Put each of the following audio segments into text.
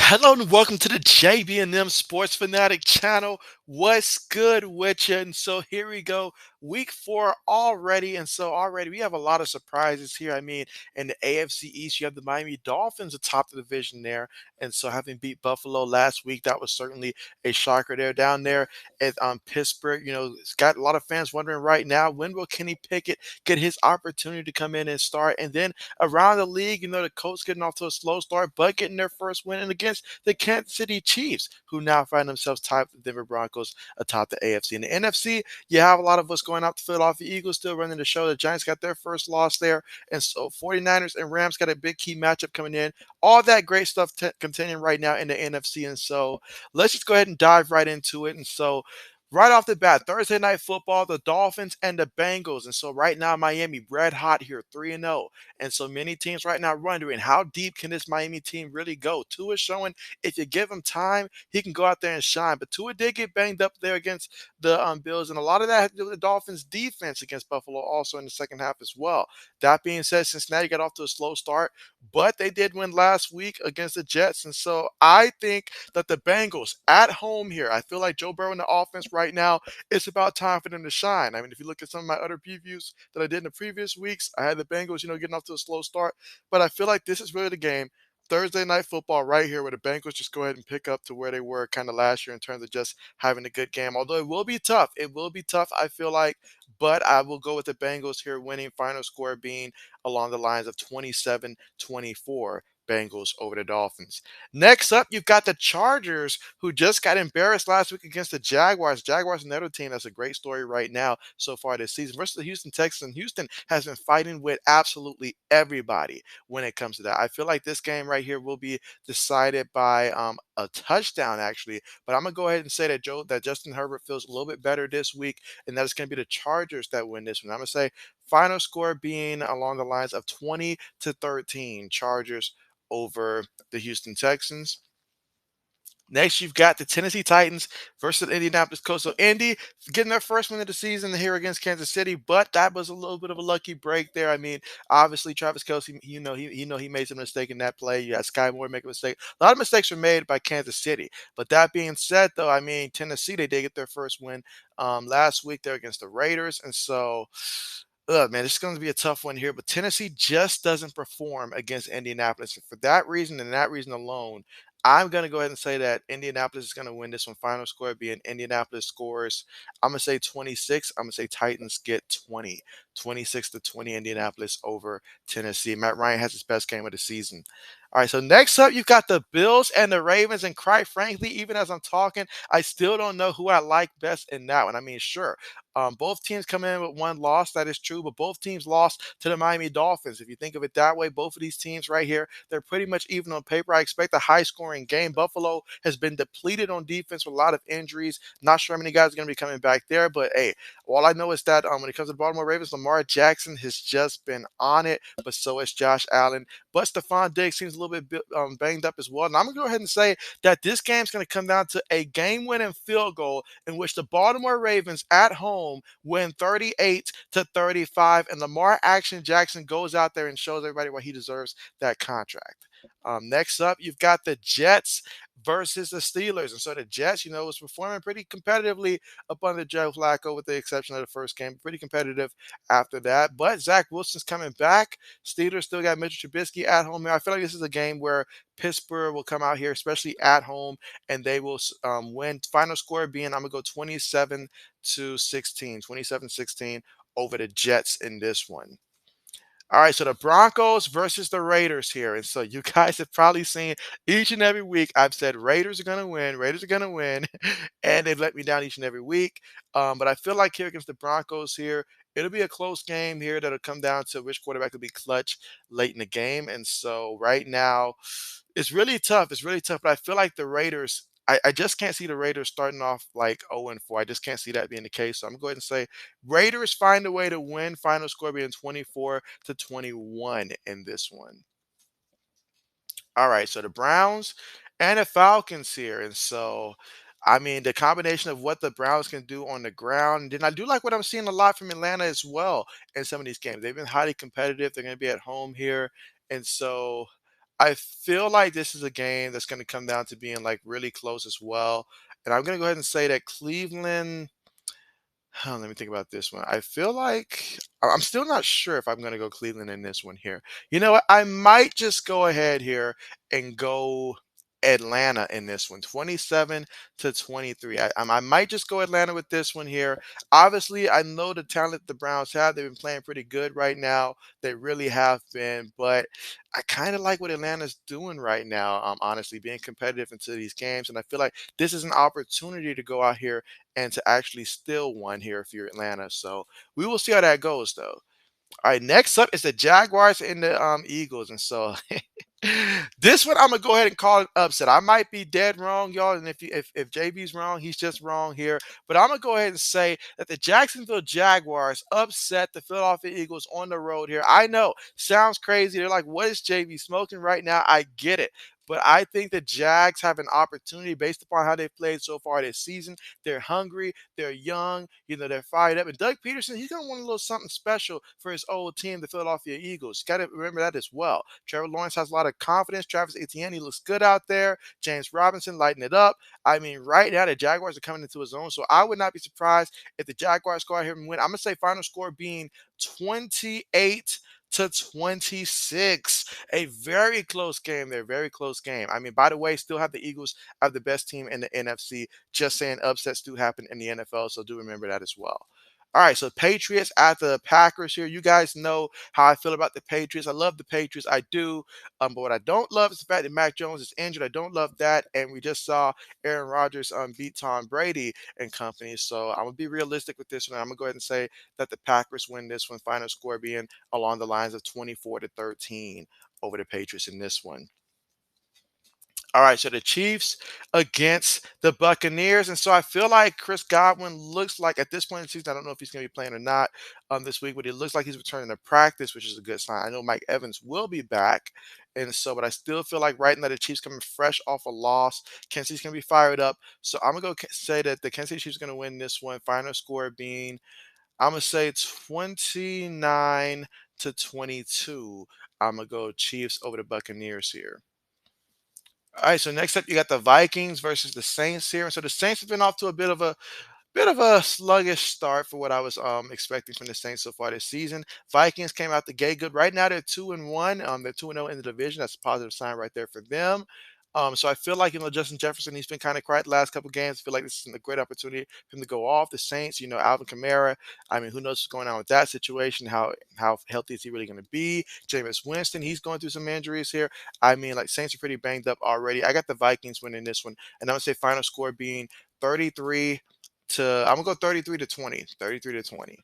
Hello and welcome to the JB&M Sports Fanatic channel. What's good with you? And so here we go, week 4 already. And so already we have a lot of surprises here. I mean, in the AFC East, you have the Miami Dolphins atop the division there. And so having beat Buffalo last week, that was certainly a shocker there. Down there at Pittsburgh, it's got a lot of fans wondering right now, when will Kenny Pickett get his opportunity to come in and start? And then around the league, the Colts getting off to a slow start, but getting their first win and against the Kansas City Chiefs, who now find themselves tied with the Denver Broncos atop the AFC. In the NFC, you have a lot of us going out. The Philadelphia Eagles still running the show. The Giants got their first loss there. And so 49ers and Rams got a big key matchup coming in. All that great stuff continuing right now in the NFC. And so let's just go ahead and dive right into it. And so right off the bat, Thursday night football, the Dolphins and the Bengals. And so right now, Miami red hot here, 3-0. And so many teams right now wondering, how deep can this Miami team really go? Tua is showing if you give him time, he can go out there and shine. But Tua did get banged up there against the Bills, and a lot of that had to do with the Dolphins' defense against Buffalo also in the second half as well. That being said, Cincinnati got off to a slow start, but they did win last week against the Jets. And so I think that the Bengals at home here, I feel like Joe Burrow in the offense right now, it's about time for them to shine. I mean, if you look at some of my other previews that I did in the previous weeks, I had the Bengals, getting off to a slow start, but I feel like this is really the game. Thursday night football right here, where the Bengals just go ahead and pick up to where they were kind of last year in terms of just having a good game. Although it will be tough. It will be tough, I feel like, but I will go with the Bengals here winning, final score being along the lines of 27-24. Bengals over the Dolphins. Next up, you've got the Chargers, who just got embarrassed last week against the Jaguars. Jaguars, another team that's a great story right now so far this season, versus the Houston Texans. Houston has been fighting with absolutely everybody when it comes to that. I feel like this game right here will be decided by a touchdown, actually. But I'm gonna go ahead and say that Justin Herbert feels a little bit better this week, and that it's gonna be the Chargers that win this one. I'm gonna say final score being along the lines of 20-13, Chargers over the Houston Texans. Next, you've got the Tennessee Titans versus the Indianapolis Colts. So Indy getting their first win of the season here against Kansas City, but that was a little bit of a lucky break there. I mean, obviously Travis Kelsey, he made some mistake in that play. You got Sky Moore make a mistake. A lot of mistakes were made by Kansas City. But that being said, though, I mean, Tennessee, they did get their first win last week there against the Raiders, and so. Man, it's going to be a tough one here, but Tennessee just doesn't perform against Indianapolis. And for that reason and that reason alone, I'm going to go ahead and say that Indianapolis is going to win this one. Final score being Indianapolis scores. I'm going to say 26. I'm going to say Titans get 20. 26-20 Indianapolis over Tennessee. Matt Ryan has his best game of the season. All right, so next up, you've got the Bills and the Ravens. And quite frankly, even as I'm talking, I still don't know who I like best in that one. I mean, sure, both teams come in with one loss. That is true, but both teams lost to the Miami Dolphins. If you think of it that way, both of these teams right here, they're pretty much even on paper. I expect a high-scoring game. Buffalo has been depleted on defense with a lot of injuries. Not sure how many guys are going to be coming back there, but hey, all I know is that when it comes to the Baltimore Ravens, Lamar Jackson has just been on it, but so is Josh Allen. But Stephon Diggs seems a little bit banged up as well. And I'm going to go ahead and say that this game's going to come down to a game-winning field goal in which the Baltimore Ravens at home win 38-35, and Lamar Action Jackson goes out there and shows everybody why he deserves that contract. Next up, you've got the Jets versus the Steelers. And so the Jets, was performing pretty competitively up under Joe Flacco, with the exception of the first game. Pretty competitive after that. But Zach Wilson's coming back. Steelers still got Mitchell Trubisky at home here. I feel like this is a game where Pittsburgh will come out here, especially at home, and they will win. Final score being, I'm going to go 27-16, 27-16 over the Jets in this one. All right, so the Broncos versus the Raiders here. And so you guys have probably seen each and every week I've said Raiders are going to win, Raiders are going to win, and they've let me down each and every week. But I feel like here against the Broncos here, it'll be a close game here that'll come down to which quarterback will be clutch late in the game. And so right now, it's really tough. It's really tough. But I feel like the Raiders, I just can't see the Raiders starting off like 0-4. I just can't see that being the case. So I'm going to go ahead and say Raiders find a way to win. Final score being 24-21 in this one. All right, so the Browns and the Falcons here. And so, I mean, the combination of what the Browns can do on the ground. And then I do like what I'm seeing a lot from Atlanta as well in some of these games. They've been highly competitive. They're going to be at home here. And so I feel like this is a game that's going to come down to being like really close as well. And I'm going to go ahead and say that Cleveland. Let me think about this one. I feel like I'm still not sure if I'm going to go Cleveland in this one here. You know what? I might just go ahead here and go Atlanta in this one, 27 to 23. I might just go Atlanta with this one here. Obviously, I know the talent the Browns have. They've been playing pretty good right now. They really have been, but I kind of like what Atlanta's doing right now. Honestly, being competitive into these games, and I feel like this is an opportunity to go out here and to actually steal one here if you're Atlanta. So we will see how that goes, though. All right, next up is the Jaguars and the Eagles, and so this one I'm gonna go ahead and call it upset. I might be dead wrong, y'all, and if JB's wrong, he's just wrong here. But I'm gonna go ahead and say that the Jacksonville Jaguars upset the Philadelphia Eagles on the road here. I know, sounds crazy. They're like, "What is JB smoking right now?" I get it. But I think the Jags have an opportunity based upon how they've played so far this season. They're hungry, they're young, they're fired up. And Doug Peterson, he's gonna want a little something special for his old team, the Philadelphia Eagles. Got to remember that as well. Trevor Lawrence has a lot of confidence. Travis Etienne, he looks good out there. James Robinson lighting it up. I mean, right now the Jaguars are coming into his own, so I would not be surprised if the Jaguars go out here and win. I'm gonna say final score being 28 to 26. A very close game there. Very close game. I mean, by the way, still have the Eagles have the best team in the NFC. Just saying upsets do happen in the NFL, so do remember that as well. All right, so Patriots at the Packers here. You guys know how I feel about the Patriots. I love the Patriots. I do. But what I don't love is the fact that Mac Jones is injured. I don't love that. And we just saw Aaron Rodgers beat Tom Brady and company. So I'm gonna be realistic with this one. I'm gonna go ahead and say that the Packers win this one. Final score being along the lines of 24 to 13 over the Patriots in this one. All right, so the Chiefs against the Buccaneers, and so I feel like Chris Godwin looks like at this point in the season, I don't know if he's going to be playing or not this week, but it looks like he's returning to practice, which is a good sign. I know Mike Evans will be back, and so, but I still feel like right now the Chiefs coming fresh off a loss. Kansas City's going to be fired up, so I'm gonna say that the Kansas City Chiefs are going to win this one. Final score being, I'm gonna say 29 to 22. I'm gonna go Chiefs over the Buccaneers here. All right, so next up you got the Vikings versus the Saints here. And so the Saints have been off to a bit of a sluggish start for what I was expecting from the Saints so far this season. Vikings came out the gate good. Right now they're 2-1. They're 2-0 in the division. That's a positive sign right there for them. So I feel like Justin Jefferson, he's been kind of quiet the last couple games. I feel like this is a great opportunity for him to go off. The Saints, Alvin Kamara. I mean, who knows what's going on with that situation? How healthy is he really going to be? Jameis Winston, he's going through some injuries here. I mean, like Saints are pretty banged up already. I got the Vikings winning this one, and I'm gonna say final score being 33 to I'm gonna go 33 to 20. 33 to 20.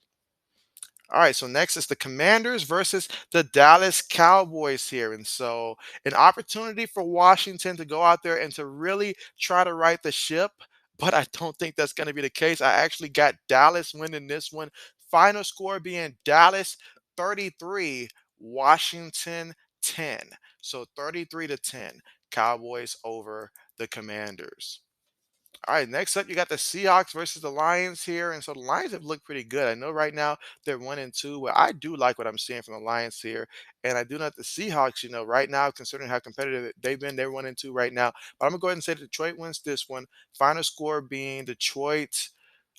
All right, so next is the Commanders versus the Dallas Cowboys here. And so, an opportunity for Washington to go out there and to really try to right the ship, but I don't think that's going to be the case. I actually got Dallas winning this one. Final score being Dallas 33, Washington 10. So 33 to 10, Cowboys over the Commanders. All right, next up, you got the Seahawks versus the Lions here. And so the Lions have looked pretty good. I know right now they're 1-2, but I do like what I'm seeing from the Lions here. And I do know that the Seahawks, right now, considering how competitive they've been, they're 1-2 right now. But I'm going to go ahead and say Detroit wins this one. Final score being Detroit.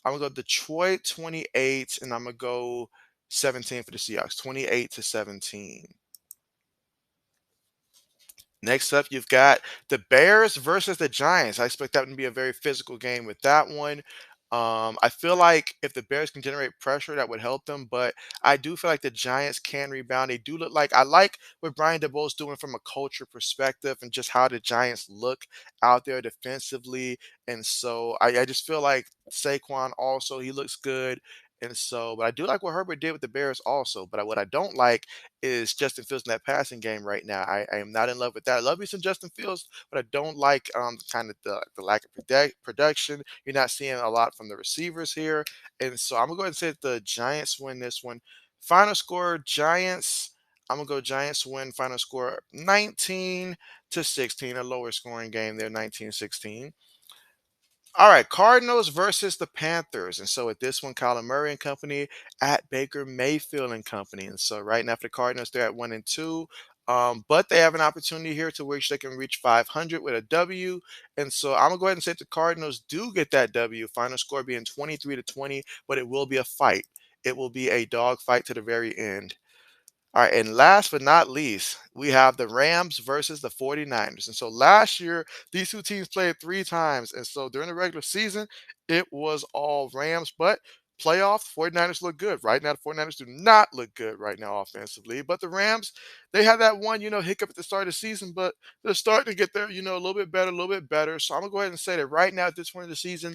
I'm going to go Detroit 28, and I'm going to go 17 for the Seahawks, 28 to 17. Next up, you've got the Bears versus the Giants. I expect that to be a very physical game with that one. I feel like if the Bears can generate pressure, that would help them. But I do feel like the Giants can rebound. They do look like I like what Brian DeBoer's doing from a culture perspective and just how the Giants look out there defensively. And so I just feel like Saquon also he looks good. And so, but I do like what Herbert did with the Bears also. But what I don't like is Justin Fields in that passing game right now. I am not in love with that. I love me some Justin Fields, but I don't like kind of the lack of production. You're not seeing a lot from the receivers here, and so I'm gonna go ahead and say that the Giants win this one. Final score: Giants. I'm gonna go Giants win. Final score 19 to 16, a lower scoring game there, 19-16. All right, Cardinals versus the Panthers. And so with this one, Kyler Murray and company at Baker Mayfield and company. And so right now for the Cardinals, they're at 1-2. But they have an opportunity here to which they can reach 500 with a W. And so I'm gonna go ahead and say the Cardinals do get that W. Final score being 23-20, but it will be a fight. It will be a dog fight to the very end. All right, and last but not least, we have the Rams versus the 49ers. And so last year, these two teams played three times. And so during the regular season, it was all Rams, but playoffs, 49ers look good. Right now, the 49ers do not look good right now offensively. But the Rams, they had that one, hiccup at the start of the season, but they're starting to get there, a little bit better, a little bit better. So I'm gonna go ahead and say that right now at this point of the season,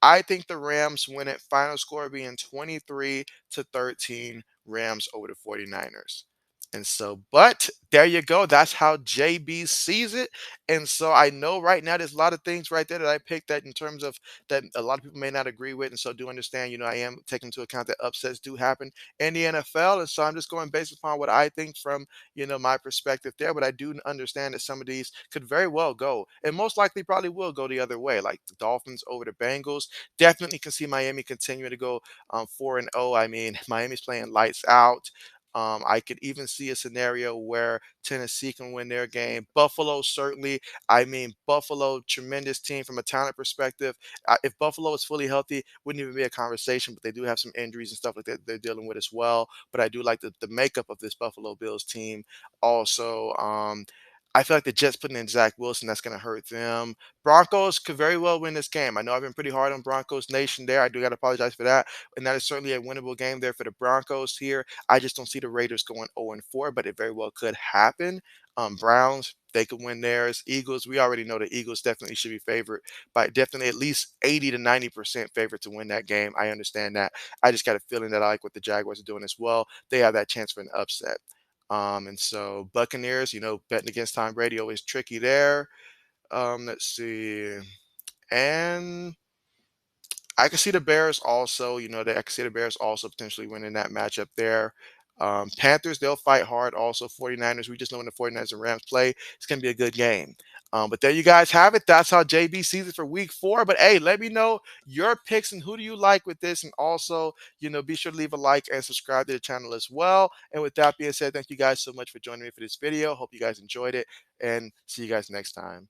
I think the Rams win it. Final score being 23-13. Rams over the 49ers. And so, but there you go. That's how JB sees it. And so I know right now there's a lot of things right there that I picked that in terms of that a lot of people may not agree with. And so do understand, I am taking into account that upsets do happen in the NFL. And so I'm just going based upon what I think from, my perspective there. But I do understand that some of these could very well go and most likely probably will go the other way, like the Dolphins over the Bengals. Definitely can see Miami continuing to go 4-0. I mean, Miami's playing lights out. I could even see a scenario where Tennessee can win their game. Buffalo, certainly. I mean, Buffalo, tremendous team from a talent perspective. If Buffalo is fully healthy, wouldn't even be a conversation, but they do have some injuries and stuff like that they're dealing with as well. But I do like the makeup of this Buffalo Bills team. Also, I feel like the Jets putting in Zach Wilson, that's going to hurt them. Broncos could very well win this game. I know I've been pretty hard on Broncos Nation there. I do got to apologize for that. And that is certainly a winnable game there for the Broncos here. I just don't see the Raiders going 0-4, but it very well could happen. Browns, they could win theirs. Eagles, we already know the Eagles definitely should be favored by definitely at least 80 to 90% favorite to win that game. I understand that. I just got a feeling that I like what the Jaguars are doing as well. They have that chance for an upset. And so Buccaneers, betting against Tom Brady always tricky there. Let's see. And I can see the Bears also, I can see the Bears also potentially winning that matchup there. Panthers, they'll fight hard. Also, 49ers, we just know when the 49ers and Rams play, it's going to be a good game. But there you guys have it. That's how JB sees it for week 4. But hey, let me know your picks and who do you like with this. And also, be sure to leave a like and subscribe to the channel as well. And with that being said, thank you guys so much for joining me for this video. Hope you guys enjoyed it and see you guys next time.